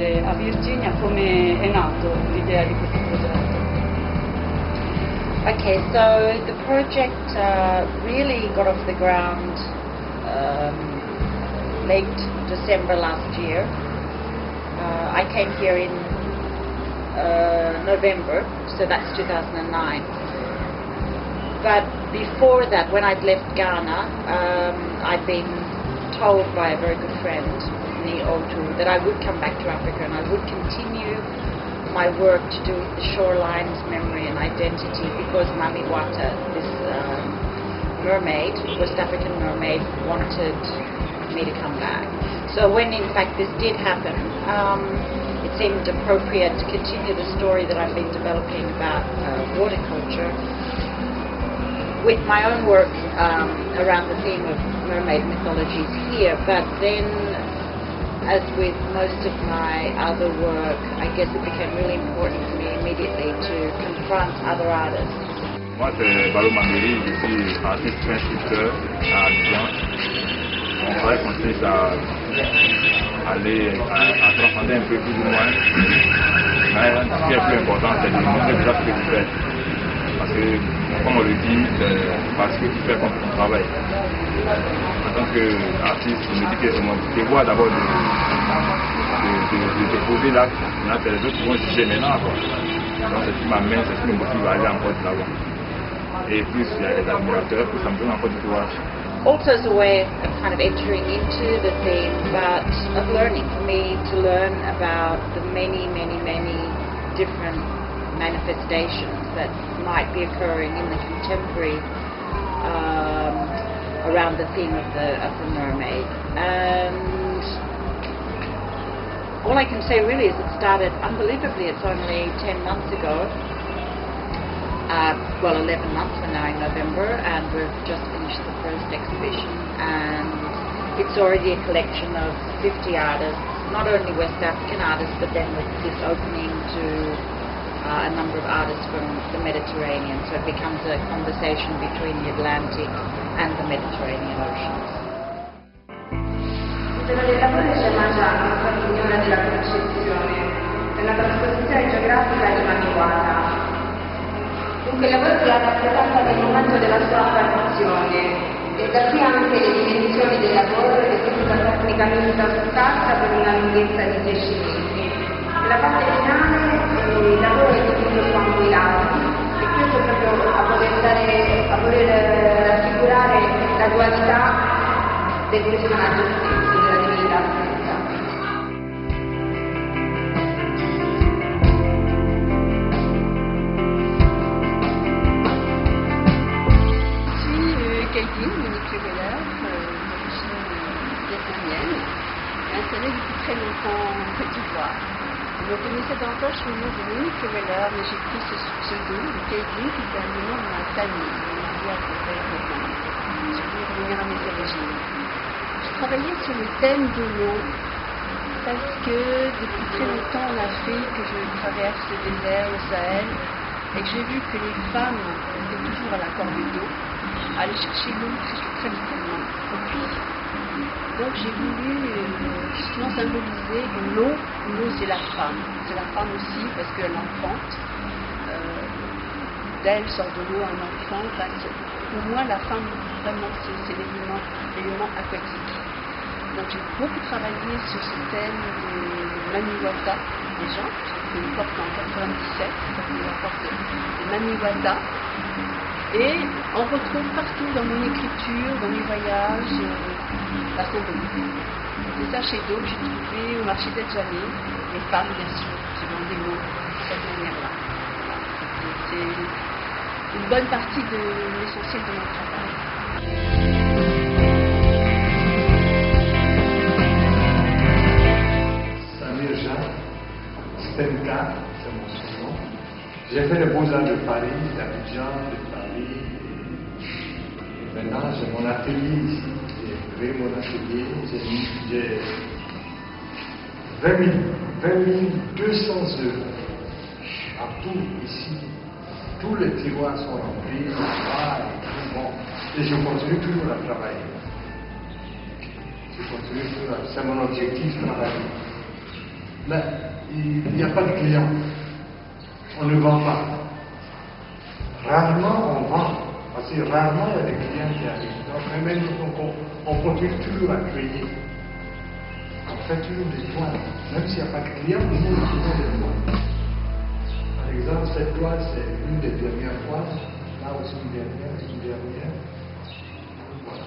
sapere a Virginia come è nato l'idea di questo progetto. Okay, so the project really got off the ground late December last year. I came here in November, so that's 2009. But before that, when I'd left Ghana, I'd been told by a very good friend, Otu, that I would come back to Africa and I would continue my work to do with the shorelines, memory and identity, because Mami Wata, this mermaid, West African mermaid, wanted me to come back. So when in fact this did happen, it seemed appropriate to continue the story that I've been developing about water culture with my own work around the theme of mermaid mythologies here. But then, as with most of my other work, I guess it became really important for me immediately to confront other artists. Moi c'est Mami, je suis artiste peintre-sculpteur à Abidjan. Mon travail consiste à transcender un peu plus ou moins. Mais ce qui est plus important, c'est de montrer déjà ce que tu fais. Parce que, comme on le dit, c'est parce que tu fais ton travail. En tant qu'artiste, je me dis que c'est mon devoir d'abord de poser l'acte. Là, c'est les autres qui vont juger maintenant. Donc c'est ce qui m'amène, c'est ce qui me motive à aller encore de l'avant. Et plus il y a les admirateurs, plus ça me donne encore du courage. Also as a way of kind of entering into the theme, but of learning, for me to learn about the many different manifestations that might be occurring in the contemporary around the theme of the mermaid. And all I can say really is it started unbelievably. It's only 10 months ago. Well, 11 months, we're now in November, and we've just finished the first exhibition, and it's already a collection of 50 artists, not only West African artists, but then with this opening to a number of artists from the Mediterranean, so it becomes a conversation between the Atlantic and the Mediterranean oceans. Il tema del lavoro c'è mangiato una signora della concezione, della trasposizione geografica di Mami Wata. Dunque il lavoro la rappresenta nel momento della sua affermazione, e da qui anche le dimensioni del lavoro, eseguita tecnicamente a sostanza per una lunghezza di 10 metri. Nella parte finale il lavoro è diviso su ambo i lati, e questo proprio a voler raffigurare la dualità del personaggio stesso, della divinità stessa. Installée depuis très longtemps en Côte d'Ivoire. Je me connaissais davantage sous le nom de Monique Weller, mais j'ai pris ce pseudo de Katie qui est le nom de ma famille, mon mariage de père et mère. Je voulais revenir à mes origines. Je travaillais sur le thème de l'eau parce que depuis très longtemps en Afrique, je traverse le désert, le Sahel, et que j'ai vu que les femmes étaient toujours à la corne d'eau, allaient chercher l'eau très littéralement au puits. Donc j'ai voulu justement symboliser que l'eau c'est la femme aussi parce qu'elle enfante, d'elle sort de l'eau un enfant. Pour moi la femme vraiment c'est l'élément aquatique. Donc j'ai beaucoup travaillé sur ce thème de Mami Wata déjà, j'ai fait une porte en 97, la porte de Mami Wata. Et on retrouve partout dans mon écriture, dans mes voyages, la symbolique. C'est ça chez d'autres, j'ai trouvé au marché d'Adjamé, les femmes bien sûr, qui vendent des mots de cette manière-là. C'est une bonne partie de l'essentiel de mon travail. Samir Jean, Stenka, c'est mon surnom. J'ai fait les beaux-arts de Paris, d'Abidjan, de Paris. Et maintenant, j'ai mon atelier ici. J'ai créé mon atelier. J'ai 20 200 œuvres à tout ici. Tous les tiroirs sont remplis, et je continue toujours à travailler. C'est mon objectif, travailler. Mais il n'y a pas de clients. On ne vend pas. Rarement on vend. Parce que rarement il y a des clients qui arrivent. Donc même on continue toujours à créer. On fait toujours des toiles. Même s'il n'y a pas de clients, nous trouvons des toiles. Par exemple, cette toile, c'est une des dernières toiles. Là aussi une dernière. Voilà.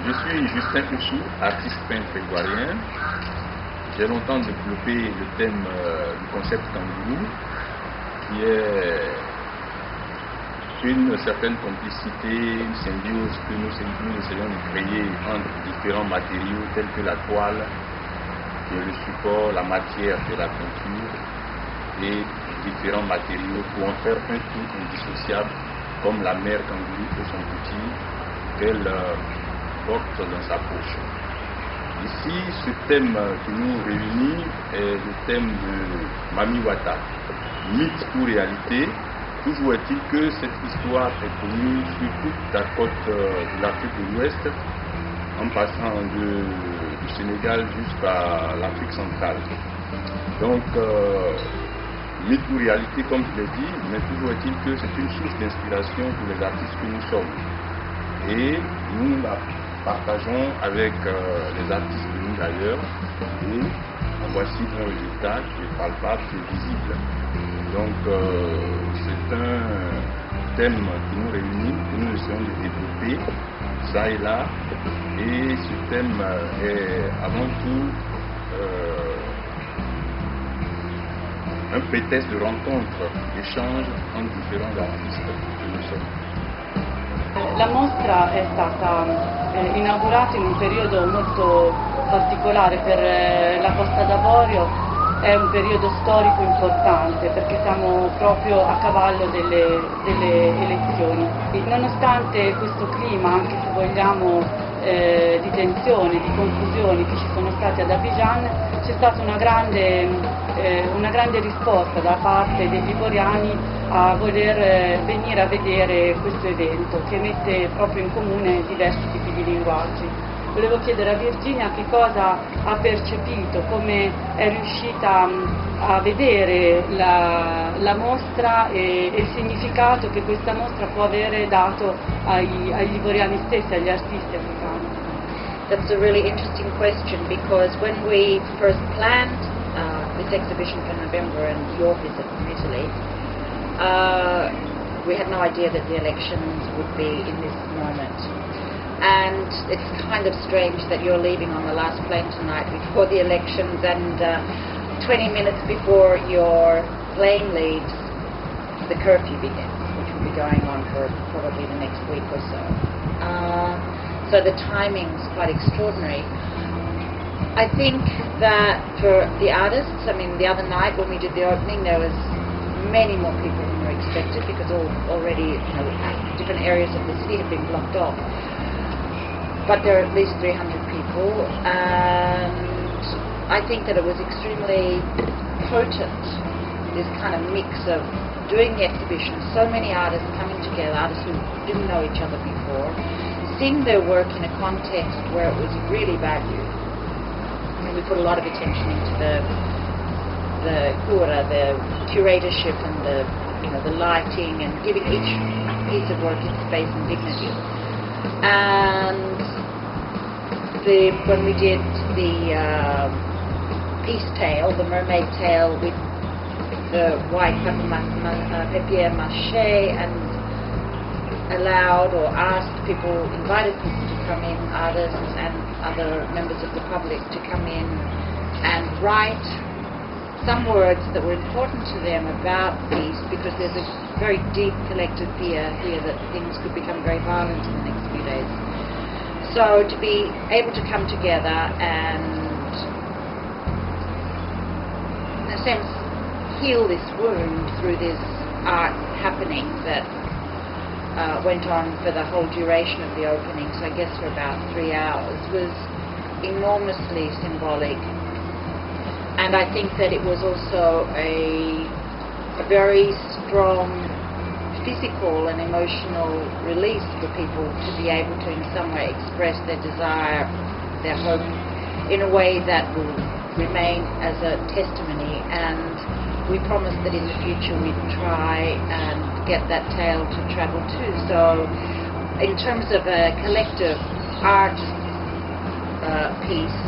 Je suis Justin Oussou, artiste peintre ivoirien. J'ai longtemps développé le thème du concept kangourou, qui est une certaine complicité, une symbiose que nous essayons de créer entre différents matériaux tels que la toile, qui est le support, la matière de la peinture, et différents matériaux pour en faire un tout indissociable, comme la mère kangourou et son petit qu'elle porte dans sa poche. Ici, ce thème qui nous réunit est le thème de Mami Wata, mythe ou réalité. Toujours est-il que cette histoire est connue sur toute la côte de l'Afrique de l'Ouest, en passant du Sénégal jusqu'à l'Afrique centrale. Donc, mythe ou réalité, comme je l'ai dit, mais toujours est-il que c'est une source d'inspiration pour les artistes que nous sommes. Et nous la partageons avec les artistes venus d'ailleurs, et voici un résultat qui est palpable, qui est visible. Donc c'est un thème qui nous réunit, que nous essayons de développer, ça et là, et ce thème est avant tout un prétexte de rencontre, d'échange entre différents artistes que nous sommes. La mostra è stata inaugurata in un periodo molto particolare per la Costa d'Avorio, è un periodo storico importante perché siamo proprio a cavallo delle elezioni. E nonostante questo clima, anche se vogliamo di tensione, di confusioni che ci sono state ad Abidjan, c'è stata una grande risposta da parte degli ivoriani a voler venire a vedere questo evento che mette proprio in comune diversi tipi di linguaggi. Volevo chiedere a Virginia che cosa ha percepito, come è riuscita a vedere la mostra e il significato che questa mostra può avere dato agli ivoriani stessi, agli artisti africani. That's a really interesting question because when we first planned this exhibition for November and your visit from Italy, we had no idea that the elections would be in this moment. And it's kind of strange that you're leaving on the last plane tonight before the elections, and 20 minutes before your plane leaves, the curfew begins, which will be going on for probably the next week or so. So the timing's quite extraordinary. I think that for the artists, I mean, the other night when we did the opening, there was many more people than were expected because already, different areas of the city have been blocked off. But there are at least 300 people, and I think that it was extremely potent, this kind of mix of doing the exhibition, so many artists coming together, artists who didn't know each other before, seeing their work in a context where it was really valued. I mean, we put a lot of attention into the cura, the curatorship, and the lighting, and giving each piece of work its space and dignity. And when we did the peace tale, the mermaid tale with the white papier mache, and allowed or asked people, invited people to come in, artists and other members of the public to come in and write some words that were important to them about peace, because there's a very deep collective fear here that things could become very violent in the next few days. So to be able to come together and, in a sense, heal this wound through this art happening that went on for the whole duration of the opening, so I guess for about 3 hours, was enormously symbolic. And I think that it was also a very strong physical and emotional release for people to be able to in some way express their desire, their hope, in a way that will remain as a testimony, and we promised that in the future we'd try and get that tale to travel too. So in terms of a collective art piece,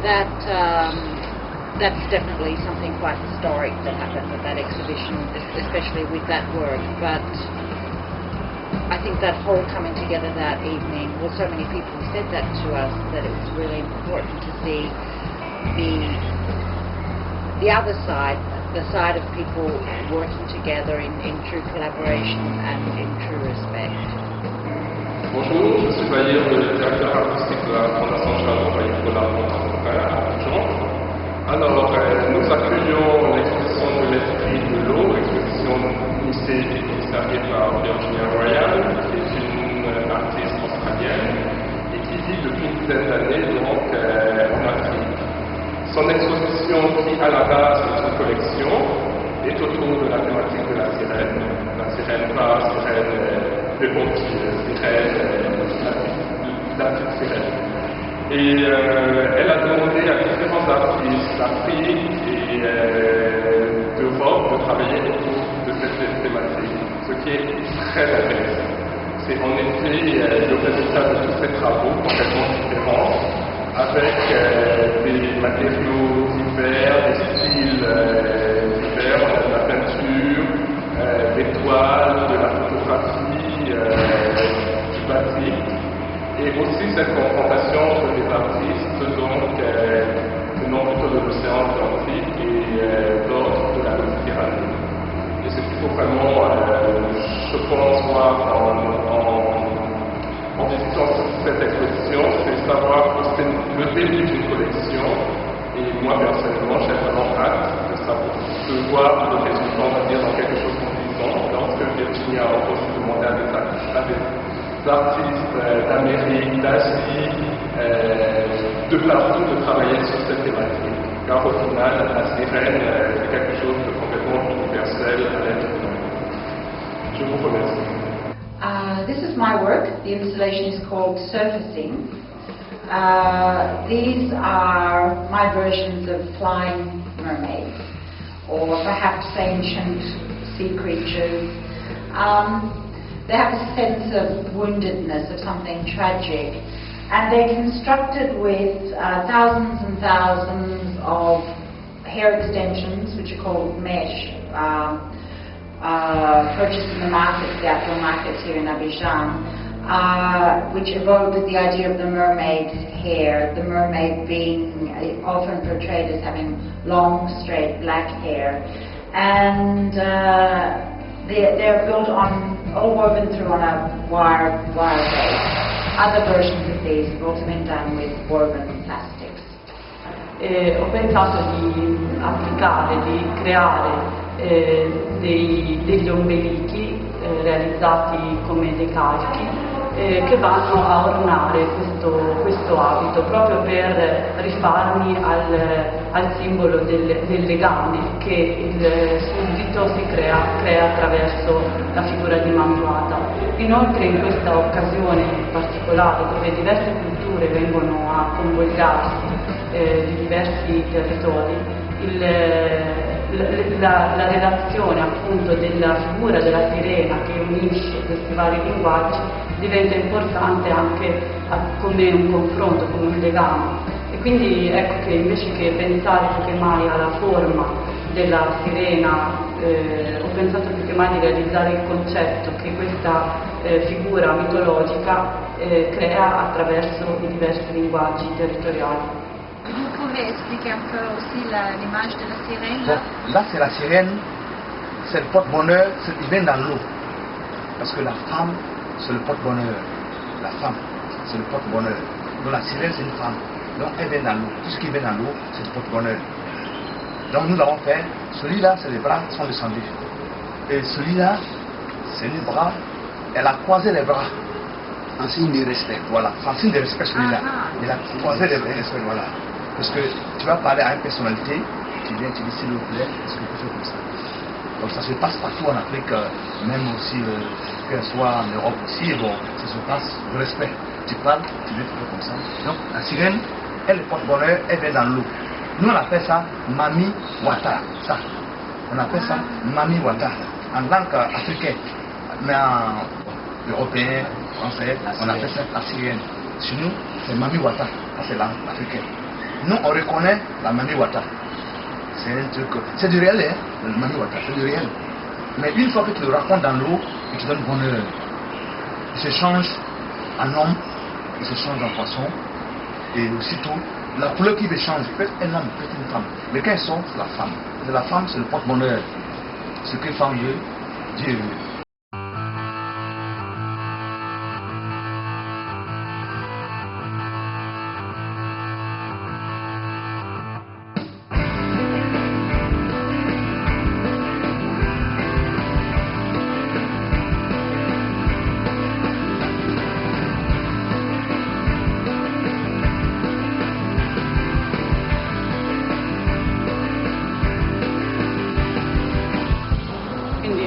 that's definitely something quite historic that happened at that exhibition, especially with that work. But I think that whole coming together that evening, well, so many people said that to us, that it was really important to see the other side, the side of people working together in true collaboration and in true respect. Bonjour, je suis Bayer, le directeur artistique de la Fondation Charles pour l'art contemporain à Abidjan. Alors, nous accueillons l'exposition de l'esprit de l'eau, exposition initiée et commissariée par Virginia Royal, qui est une artiste australienne et qui vit depuis une dizaine d'années donc en Afrique. Son exposition, qui à la base de sa collection, est autour de la thématique de la sirène. La sirène pas sirène des pompiers, sirène, la petite sirène. Et elle a demandé à différents artistes d'Afrique et d'Europe de travailler autour de cette thématique, ce qui est très intéressant. C'est en effet le résultat de tous ces travaux complètement différents, avec des matériaux divers, des styles divers. On a de la peinture, des toiles, de la photographie, du batik, et aussi cette confrontation entre des artistes donc venant plutôt de l'océan Atlantique et d'autres de la Méditerranée. Et c'est plutôt vraiment, je pense, moi, en visitant cette exposition, c'est savoir que c'est le début d'une collection. Et moi, personnellement, j'ai vraiment hâte de voir le résultat, on va dire, dans quelque chose comme 10 ans, lorsque Virginia a aussi demandé à des artistes d'Amérique, d'Asie, de partout, de travailler sur cette thématique. Car au final, la sirène, c'est quelque chose de complètement universel à l'être humain. Je vous remercie. This is my work. The installation is called Surfacing. These are my versions of flying mermaids, or perhaps ancient sea creatures. They have a sense of woundedness, of something tragic, and they're constructed with thousands and thousands of hair extensions, which are called mesh, purchased in the markets, the outdoor markets here in Abidjan, which evoke the idea of the mermaid's hair, the mermaid being often portrayed as having long, straight, black hair. And they're built on, all woven through on a wire base. Other versions of these have also been done with woven plastics. Ho pensato di applicare, di creare degli ombelichi realizzati come dei calchi che vanno a ornare questo abito, proprio per rifarmi al simbolo del legame che il suddito si crea attraverso la figura di Mami Wata. Inoltre in questa occasione particolare, dove diverse culture vengono a convogliarsi di diversi territori, la relazione appunto della figura della sirena che unisce questi vari linguaggi diventa importante anche come un confronto, come un legame. E quindi ecco che invece che pensare più che mai alla forma della sirena, ho pensato più che mai di realizzare il concetto che questa figura mitologica crea attraverso i diversi linguaggi territoriali. Vous pouvez expliquer un peu aussi l'image de la sirène? Bon, là, c'est la sirène, c'est le porte-bonheur, il vient dans l'eau. Parce que la femme, c'est le porte-bonheur. La femme, c'est le porte-bonheur. Donc la sirène, c'est une femme. Donc elle vient dans l'eau. Tout ce qui vient dans l'eau, c'est le porte-bonheur. Donc nous l'avons fait. Celui-là, c'est les bras sont descendus. Et celui-là, c'est les bras. Elle a croisé les bras. En signe de respect. Voilà, en signe de respect celui-là. Elle a croisé les bras, voilà. Parce que tu vas parler à une personnalité, tu viens, tu dis s'il vous plaît, est-ce que quelque chose comme ça. Donc ça se passe partout en Afrique, même aussi, qu'elle soit en Europe aussi, bon, ça se passe de respect. Tu parles, tu viens, tu fais comme ça. Donc la sirène, elle est porte-bonheur, elle vient dans l'eau. Nous on appelle ça Mami Wata. Ça. On appelle ça Mami Wata. En langue africaine. Mais en européen, français, on appelle ça assyrienne. Chez nous, c'est Mami Wata. Ça c'est langue africaine. Nous on reconnaît la Mami Wata. C'est un truc. C'est du réel, hein, le Mami Wata, c'est du réel. Mais une fois que tu le racontes dans l'eau, il te donne bonheur. Il se change en homme, il se change en poisson. Et aussitôt, la couleur qui change, peut être un homme, peut être une femme. Mais quand ils sont, c'est la femme. Et la femme, c'est le porte-bonheur. Ce que femme veut, Dieu veut.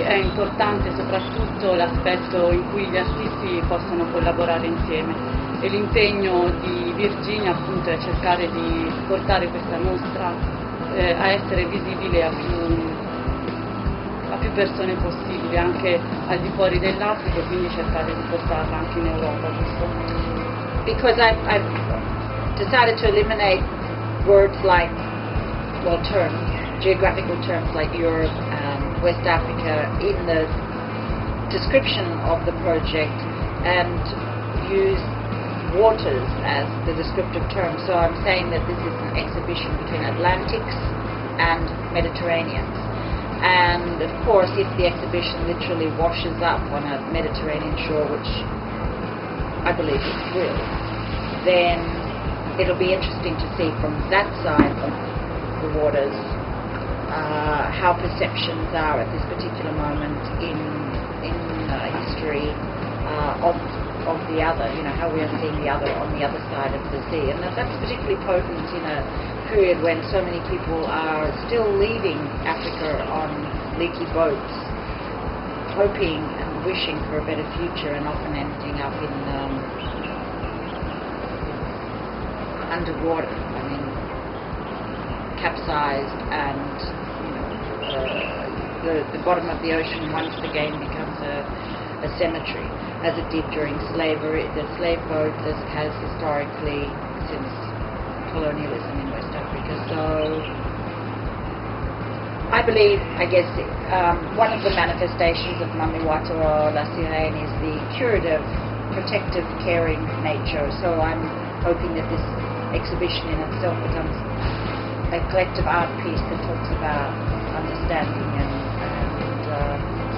È importante soprattutto l'aspetto in cui gli artisti possono collaborare insieme e l'impegno di Virginia appunto è cercare di portare questa mostra a essere visibile a più persone possibili, anche al di fuori dell'Africa, e quindi cercare di portarla anche in Europa. Because I've decided to eliminate words like, well, terms, geographical terms like Europe and West Africa in the description of the project and use waters as the descriptive term. So I'm saying that this is an exhibition between Atlantics and Mediterraneans. And of course, if the exhibition literally washes up on a Mediterranean shore, which I believe it will, then it'll be interesting to see from that side of the waters how perceptions are at this particular moment in history of the other, you know, how we are seeing the other on the other side of the sea. And that's particularly potent in a period when so many people are still leaving Africa on leaky boats, hoping and wishing for a better future, and often ending up in underwater. I mean, capsized, and the bottom of the ocean once again becomes a cemetery, as it did during slavery, the slave boats, as it has historically since colonialism in West Africa. So I believe, I guess, one of the manifestations of Mami Wata or La Sirène is the curative, protective, caring nature. So I'm hoping that this exhibition in itself becomes a collective art piece that talks about understanding and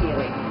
healing.